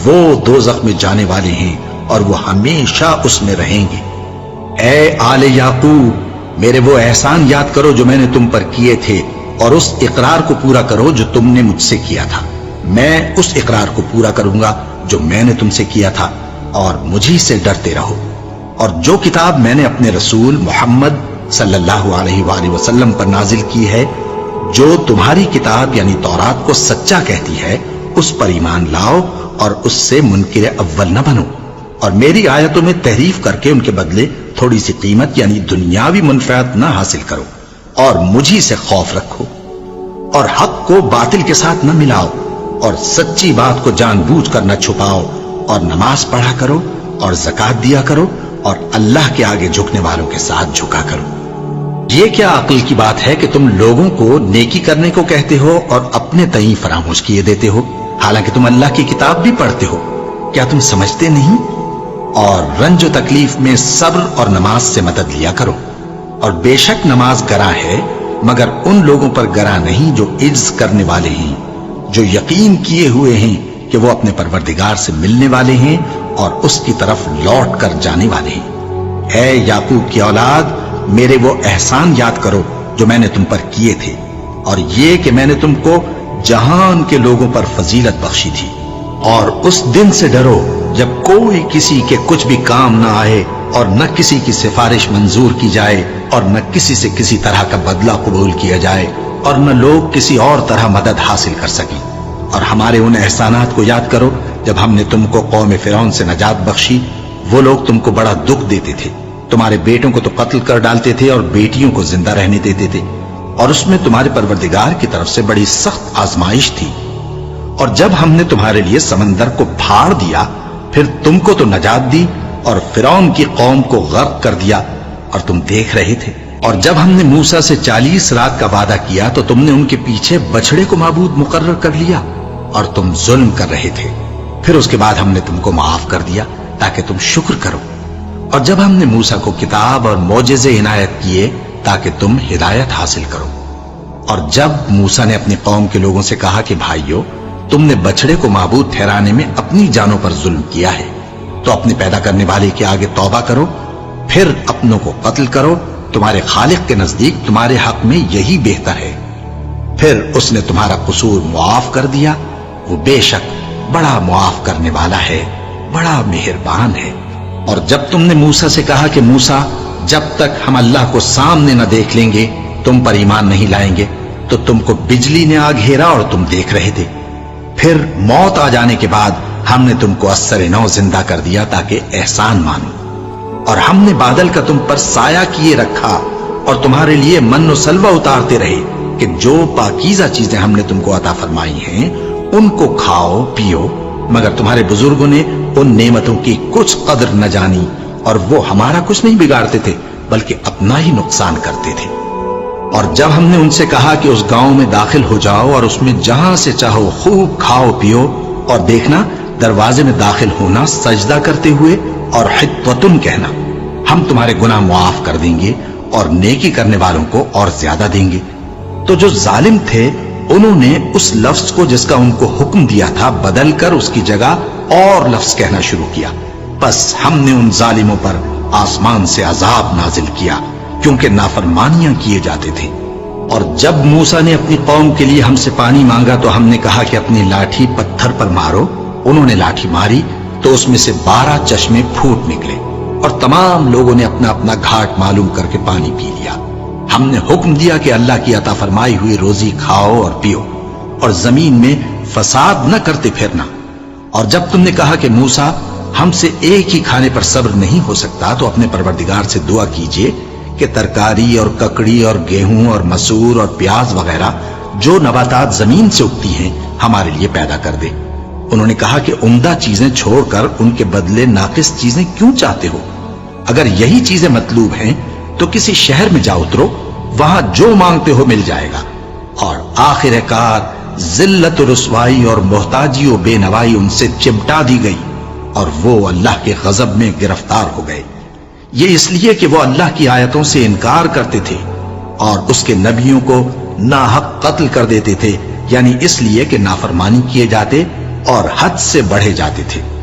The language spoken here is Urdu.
وہ دوزخ میں جانے والے ہیں اور وہ ہمیشہ اس میں رہیں گے۔ اے آل یعقوب، میرے وہ احسان یاد کرو جو میں نے تم پر کیے تھے، اور اس اقرار کو پورا کرو جو تم نے مجھ سے کیا تھا۔ میں اس اقرار کو پورا کروں گا جو میں نے تم سے کیا تھا، اور مجھی سے ڈرتے رہو۔ اور جو کتاب میں نے اپنے رسول محمد صلی اللہ علیہ وآلہ وسلم پر نازل کی ہے، جو تمہاری کتاب یعنی تورات کو سچا کہتی ہے، اس پر ایمان لاؤ اور اس سے منکر اول نہ بنو، اور میری آیتوں میں تحریف کر کے ان کے بدلے تھوڑی سی قیمت یعنی دنیاوی منفعت نہ حاصل کرو، اور مجھی سے خوف رکھو، اور حق کو باطل کے ساتھ نہ ملاؤ، اور سچی بات کو جان بوجھ کر نہ چھپاؤ، اور نماز پڑھا کرو اور زکات دیا کرو، اور اللہ کے آگے جھکنے والوں کے ساتھ جھکا کرو۔ یہ کیا عقل کی بات ہے کہ تم لوگوں کو نیکی کرنے کو کہتے ہو اور اپنے تئیں فراموش کیے دیتے ہو، حالانکہ تم اللہ کی کتاب بھی پڑھتے ہو؟ کیا تم سمجھتے نہیں؟ اور رنج و تکلیف میں صبر اور نماز سے مدد لیا کرو، اور بے شک نماز گراں ہے، مگر ان لوگوں پر گراں نہیں جو عجز کرنے والے ہیں، جو یقین کیے ہوئے ہیں کہ وہ اپنے پروردگار سے ملنے والے ہیں اور اس کی طرف لوٹ کر جانے والے ہیں۔ اے یعقوب کی اولاد، میرے وہ احسان یاد کرو جو میں نے تم پر کیے تھے، اور یہ کہ میں نے تم کو جہان کے لوگوں پر فضیلت بخشی تھی، اور اس دن سے ڈرو جب کوئی کسی کے کچھ بھی کام نہ آئے، اور نہ کسی کی سفارش منظور کی جائے، اور نہ کسی سے کسی طرح کا بدلہ قبول کیا جائے، اور نہ لوگ کسی اور طرح مدد حاصل کر سکیں۔ اور ہمارے ان احسانات کو یاد کرو جب ہم نے تم کو قوم فرعون سے نجات بخشی۔ وہ لوگ تم کو بڑا دکھ دیتے تھے، تمہارے بیٹوں کو تو قتل کر ڈالتے تھے اور بیٹیوں کو زندہ رہنے دیتے تھے، اور اس میں تمہارے پروردگار کی طرف سے بڑی سخت آزمائش تھی۔ اور جب ہم نے تمہارے لیے سمندر کو پھاڑ دیا، پھر تم کو تو نجات دی اور فرعون کی قوم کو غرق کر دیا، اور تم دیکھ رہے تھے۔ اور جب ہم نے موسیٰ سے 40 رات کا وعدہ کیا تو تم نے ان کے پیچھے بچڑے کو معبود مقرر کر لیا، اور تم ظلم کر رہے تھے۔ پھر اس کے بعد ہم نے تم کو معاف کر دیا تاکہ تم شکر کرو۔ اور جب ہم نے موسیٰ کو کتاب اور معجزے عنایت کیے تاکہ تم ہدایت حاصل کرو۔ اور جب موسیٰ نے اپنی قوم کے لوگوں سے کہا کہ بھائیو، تم نے بچڑے کو معبود ٹھہرانے میں اپنی جانوں پر ظلم کیا ہے، تو اپنے پیدا کرنے والے کے آگے توبہ کرو، پھر اپنوں کو قتل کرو، تمہارے خالق کے نزدیک تمہارے حق میں یہی بہتر ہے۔ پھر اس نے تمہارا قصور معاف کر دیا، وہ بے شک بڑا معاف کرنے والا ہے، بڑا مہربان ہے۔ اور جب تم نے موسیٰ سے کہا کہ موسیٰ، جب تک ہم اللہ کو سامنے نہ دیکھ لیں گے تم پر ایمان نہیں لائیں گے، تو تم کو بجلی نے آ گھیرا اور تم دیکھ رہے تھے۔ پھر موت آ جانے کے بعد ہم نے تم کو اثر نو زندہ کر دیا تاکہ احسان مانو۔ اور ہم نے بادل کا تم پر سایہ کیے رکھا اور تمہارے لیے من و سلوہ اتارتے رہے کہ جو پاکیزہ چیزیں ہم نے تم کو عطا فرمائی ہیں ان کو کھاؤ پیو، مگر تمہارے بزرگوں نے ان نعمتوں کی کچھ قدر نہ جانی، اور وہ ہمارا کچھ نہیں بگاڑتے تھے بلکہ اپنا ہی نقصان کرتے تھے۔ اور جب ہم نے ان سے کہا کہ اس گاؤں میں داخل ہو جاؤ اور اس میں جہاں سے چاہو خوب کھاؤ پیو، اور دیکھنا دروازے میں داخل ہونا سجدہ کرتے ہوئے اور حطوتن کہنا، ہم تمہارے گناہ معاف کر دیں گے اور نیکی کرنے والوں کو اور زیادہ دیں گے۔ تو جو ظالم تھے انہوں نے اس لفظ کو جس کا ان کو حکم دیا تھا بدل کر اس کی جگہ اور لفظ کہنا شروع کیا، بس ہم نے ان ظالموں پر آسمان سے عذاب نازل کیا کیونکہ نافرمانیاں کیے جاتے تھے۔ اور جب موسیٰ نے اپنی قوم کے لیے ہم سے پانی مانگا تو ہم نے کہا کہ اپنی لاٹھی پتھر پر مارو۔ انہوں نے لاٹھی ماری تو اس میں سے 12 چشمے پھوٹ نکلے، اور تمام لوگوں نے اپنا اپنا گھاٹ معلوم کر کے پانی پی لیا۔ ہم نے حکم دیا کہ اللہ کی عطا فرمائی ہوئی روزی کھاؤ اور پیو، اور زمین میں فساد نہ کرتے پھرنا۔ اور جب تم نے کہا کہ موسیٰ، ہم سے ایک ہی کھانے پر صبر نہیں ہو سکتا، تو اپنے پروردگار سے دعا کیجئے کہ ترکاری اور ککڑی اور گیہوں اور مسور اور پیاز وغیرہ جو نباتات زمین سے اگتی ہیں ہمارے لیے پیدا کر دے۔ انہوں نے کہا کہ عمدہ چیزیں چھوڑ کر ان کے بدلے ناقص چیزیں کیوں چاہتے ہو؟ اگر یہی چیزیں مطلوب ہیں تو کسی شہر میں جا اترو، وہاں جو مانگتے ہو مل جائے گا۔ اور آخر کار ذلت و رسوائی اور محتاجی و بے نوائی ان سے چمٹا دی گئی، اور وہ اللہ کے غضب میں گرفتار ہو گئے۔ یہ اس لیے کہ وہ اللہ کی آیتوں سے انکار کرتے تھے اور اس کے نبیوں کو ناحق قتل کر دیتے تھے، یعنی اس لیے کہ نافرمانی کیے جاتے اور حد سے بڑھے جاتے تھے۔